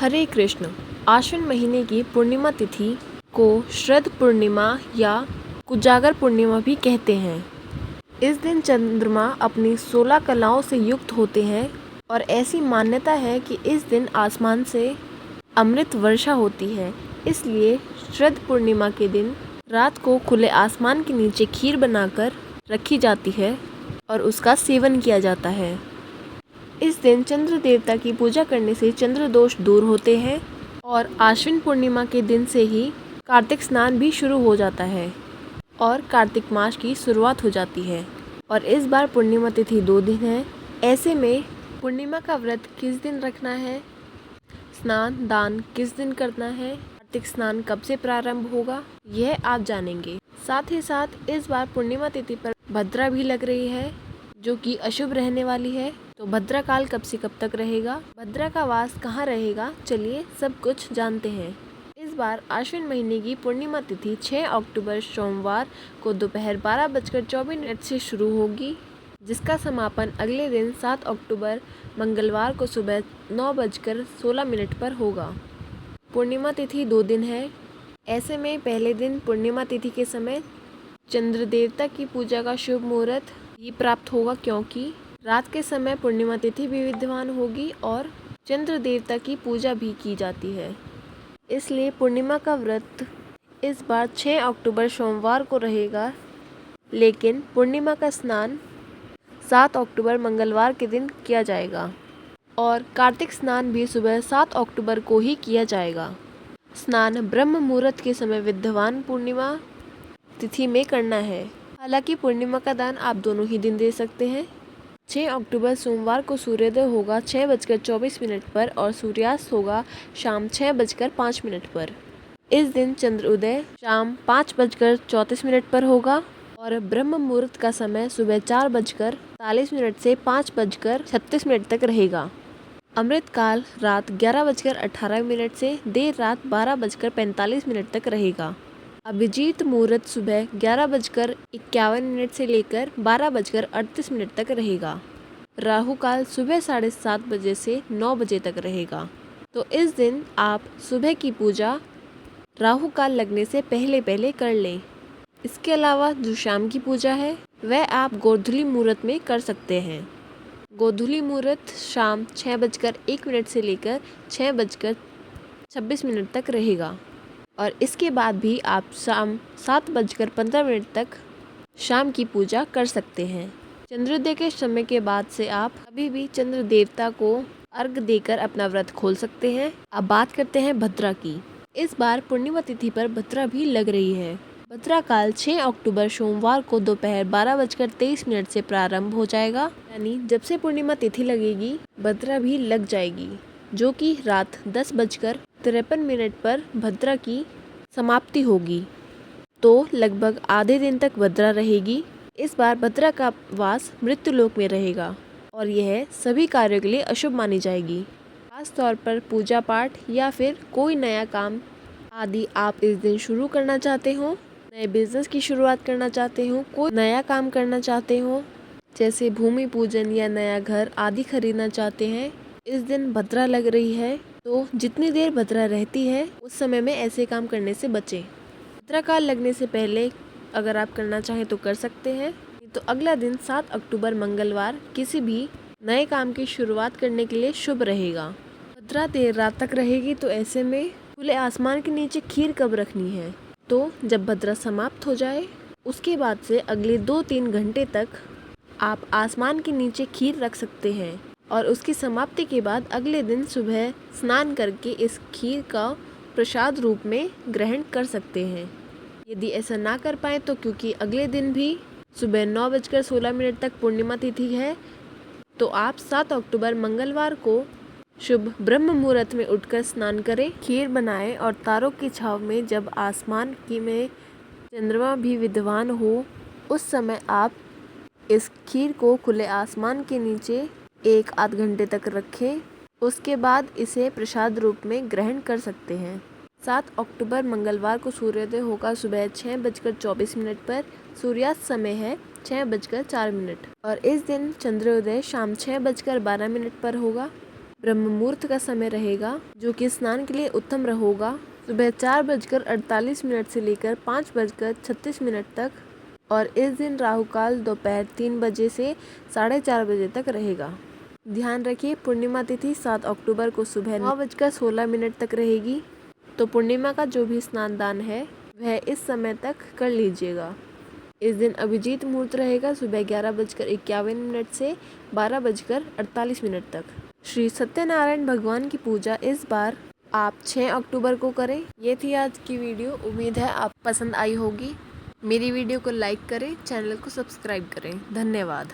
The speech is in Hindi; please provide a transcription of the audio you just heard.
हरे कृष्ण। आश्विन महीने की पूर्णिमा तिथि को श्रद्ध पूर्णिमा या कुजागर पूर्णिमा भी कहते हैं। इस दिन चंद्रमा अपनी 16 कलाओं से युक्त होते हैं और ऐसी मान्यता है कि इस दिन आसमान से अमृत वर्षा होती है। इसलिए श्रद्ध पूर्णिमा के दिन रात को खुले आसमान के नीचे खीर बनाकर रखी जाती है और उसका सेवन किया जाता है। इस दिन चंद्र देवता की पूजा करने से चंद्र दोष दूर होते हैं और आश्विन पूर्णिमा के दिन से ही कार्तिक स्नान भी शुरू हो जाता है और कार्तिक मास की शुरुआत हो जाती है। और इस बार पूर्णिमा तिथि 2 दिन है। ऐसे में पूर्णिमा का व्रत किस दिन रखना है, स्नान दान किस दिन करना है, कार्तिक स्नान कब से प्रारंभ होगा, यह आप जानेंगे। साथ ही साथ इस बार पूर्णिमा तिथि पर भद्रा भी लग रही है जो कि अशुभ रहने वाली है। तो भद्रा काल कब से कब तक रहेगा, भद्रा का वास कहाँ रहेगा, चलिए सब कुछ जानते हैं। इस बार आश्विन महीने की पूर्णिमा तिथि 6 अक्टूबर सोमवार को दोपहर 12:24 से शुरू होगी, जिसका समापन अगले दिन 7 अक्टूबर मंगलवार को सुबह 9:16 पर होगा। पूर्णिमा तिथि 2 दिन है। ऐसे में पहले दिन पूर्णिमा तिथि के समय चंद्र देवता की पूजा का शुभ मुहूर्त भी प्राप्त होगा, क्योंकि रात के समय पूर्णिमा तिथि भी विद्यमान होगी और चंद्र देवता की पूजा भी की जाती है। इसलिए पूर्णिमा का व्रत इस बार 6 अक्टूबर सोमवार को रहेगा, लेकिन पूर्णिमा का स्नान 7 अक्टूबर मंगलवार के दिन किया जाएगा और कार्तिक स्नान भी सुबह 7 अक्टूबर को ही किया जाएगा। स्नान ब्रह्म मुहूर्त के समय विद्यमान पूर्णिमा तिथि में करना है। हालांकि पूर्णिमा का दान आप दोनों ही दिन दे सकते हैं। 6 अक्टूबर सोमवार को सूर्योदय होगा 6:24 पर और सूर्यास्त होगा शाम 6:05 पर। इस दिन चंद्र उदय शाम 5:34 पर होगा और ब्रह्म मुहूर्त का समय सुबह 4:43 से 5:36 तक रहेगा। अमृत काल रात 11:18 से देर रात 12:45 तक रहेगा। अभिजीत मुहूर्त सुबह 11:51 से लेकर 12:38 तक रहेगा। राहु काल सुबह 7:30 बजे से 9 बजे तक रहेगा। तो इस दिन आप सुबह की पूजा राहु काल लगने से पहले कर लें। इसके अलावा जो शाम की पूजा है वह आप गोधूली मुहूर्त में कर सकते हैं। गोधूली मुहूर्त शाम 6:01 से लेकर 6:26 तक रहेगा और इसके बाद भी आप शाम 7:15 तक शाम की पूजा कर सकते हैं। चंद्रोदय के समय के बाद से आप अभी भी चंद्र देवता को अर्घ देकर अपना व्रत खोल सकते हैं। अब बात करते हैं भद्रा की। इस बार पूर्णिमा तिथि पर भद्रा भी लग रही है। भद्रा काल 6 अक्टूबर सोमवार को दोपहर 12:23 से प्रारंभ हो जाएगा, यानी जब से पूर्णिमा तिथि लगेगी भद्रा भी लग जाएगी, जो कि रात 10:53 पर भद्रा की समाप्ति होगी। तो लगभग आधे दिन तक भद्रा रहेगी। इस बार भद्रा का वास मृत्युलोक में रहेगा और यह सभी कार्यों के लिए अशुभ मानी जाएगी। खास तौर पर पूजा पाठ या फिर कोई नया काम आदि आप इस दिन शुरू करना चाहते हो, नए बिजनेस की शुरुआत करना चाहते हो, कोई नया काम करना चाहते हो, जैसे भूमि पूजन या नया घर आदि खरीदना चाहते हैं, इस दिन भद्रा लग रही है। तो जितनी देर भद्रा रहती है उस समय में ऐसे काम करने से बचें। भद्रा काल लगने से पहले अगर आप करना चाहें तो कर सकते हैं। तो अगला दिन 7 अक्टूबर मंगलवार किसी भी नए काम की शुरुआत करने के लिए शुभ रहेगा। भद्रा देर रात तक रहेगी, तो ऐसे में खुले आसमान के नीचे खीर कब रखनी है, तो जब भद्रा समाप्त हो जाए उसके बाद से अगले 2-3 घंटे तक आप आसमान के नीचे खीर रख सकते हैं और उसकी समाप्ति के बाद अगले दिन सुबह स्नान करके इस खीर का प्रसाद रूप में ग्रहण कर सकते हैं। यदि ऐसा ना कर पाए तो क्योंकि अगले दिन भी सुबह 9:16 तक पूर्णिमा तिथि है, तो आप 7 अक्टूबर मंगलवार को शुभ ब्रह्म मुहूर्त में उठकर स्नान करें, खीर बनाएं और तारों की छाव में जब आसमान की में चंद्रमा भी विद्यमान हो उस समय आप इस खीर को खुले आसमान के नीचे 1-8 घंटे तक रखें। उसके बाद इसे प्रसाद रूप में ग्रहण कर सकते हैं। 7 अक्टूबर मंगलवार को सूर्योदय होगा सुबह 6:24 पर। सूर्यास्त समय है 6:04 और इस दिन चंद्रोदय शाम 6:12 पर होगा। ब्रह्म मुहूर्त का समय रहेगा, जो कि स्नान के लिए उत्तम होगा। सुबह 4:48 से लेकर 5:36 तक। और इस दिन राहु काल दोपहर 3 बजे से 4:30 बजे तक रहेगा। ध्यान रखिए, पूर्णिमा तिथि 7 अक्टूबर को सुबह 9:16 तक रहेगी। तो पूर्णिमा का जो भी स्नान दान है वह इस समय तक कर लीजिएगा। इस दिन अभिजीत मुहूर्त रहेगा सुबह 11:51 से 12:48 तक। श्री सत्यनारायण भगवान की पूजा इस बार आप 6 अक्टूबर को करें। ये थी आज की वीडियो। उम्मीद है आप पसंद आई होगी। मेरी वीडियो को लाइक करें, चैनल को सब्सक्राइब करें। धन्यवाद।